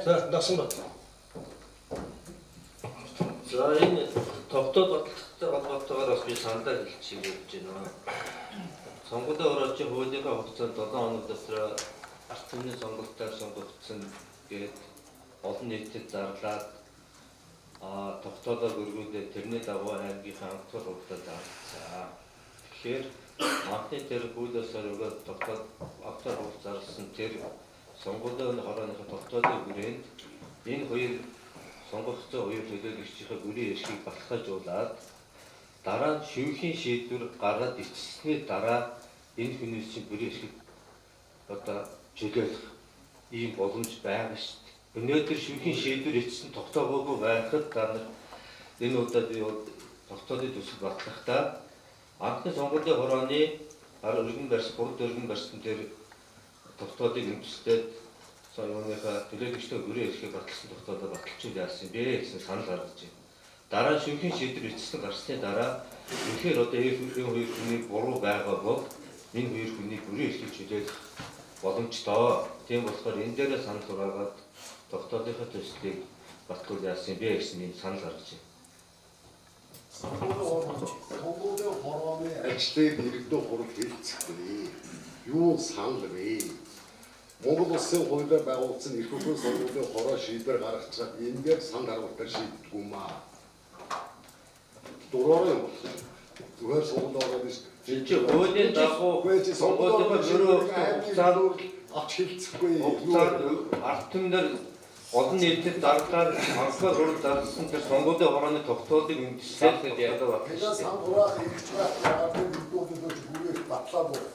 За, дасан бат. За энэ тогтоод бодлоготой холбоотойгоор бас би сандаа хэлчих гэж байна. Сонгуулийн оролцоо хуулийнхаа хугацаанд 7 хоног дотор ард түмний сонголтоор сонгогдсон гээд олон нийтэд зарлаад тогтоодоор өргүүлээд тэрний дагуу аймгийнхаа хамтар хугацаанд зарлаа. Тэгэхээр анхны тэр хуулиас өргөөд тогтоод автор хугацаар зарласан тэр сонгуулийн хорооныхоо тогтоодын хүрээнд энэ хоёр сонгогдсон хоёр төлөөлөгчдийн бүрийн эрхийг баталгаажуулаад дараа нь шүүхийн шийдвэр гаргаад ичсэний дараа энэ хүнээс чинь бүрийн эрхийг одоо чөлөөлөх ийм боломж байгаа шүү дээ. Өнөөдөр шүүхийн шийдвэр ичсэн тогтоогоогүй байхад та нар энэ удаад тогтоодын төсөл батлахдаа анхны сонгуулийн хорооны өргөн барьсан, бүрд өргөн барьсан дээр тогтоодыг нэмжлээд сонгууныхаа төлөөлөгчдийн бүрийн эрхийг баталсан тогтоодоо баталчихуул яасан бэ гэсэн санал гаргаж байна. Дараа нь шүүхийн шийдвэр ичсэн гарсны дараа үнэхээр одоо энэ хоёр хүний буруу байгаа бол энэ хоёр хүний бүрийн эрхийг чөлөөлөх боломжтой. Тийм болохоор энэ дээрээ санал ураагаад тогтоодынхаа төслийг батлуул яасан бэ гэсэн санал гаргаж байна. Сонгуулийн хорооны ажлыг иргэдэд хурал хэлцэхгүй. Юу санал вэ? Монгол улсын хуулиар байгуулсан эрх хөөрхөн сонгуулийн хороо шийдвэр гаргаж чад энэ дээр санал гаргалтаар шийддэг юм аа. Дураараа юм бол зүгээр сонгуулийн хорооны Чи хуулийн дагуу сонгуулийн өрөө хугацаанд авч хэлцэхгүй. ард түмнэр олон нийтэд зарлаад анхаар хурд зарласан тэр сонгуулийн хорооны тогтоодыг үндэслээд яагаад байна? Тэгээд сан хураах хэрэгч байх байгаа гэдэг бүгдөө бүрээр батлаагүй.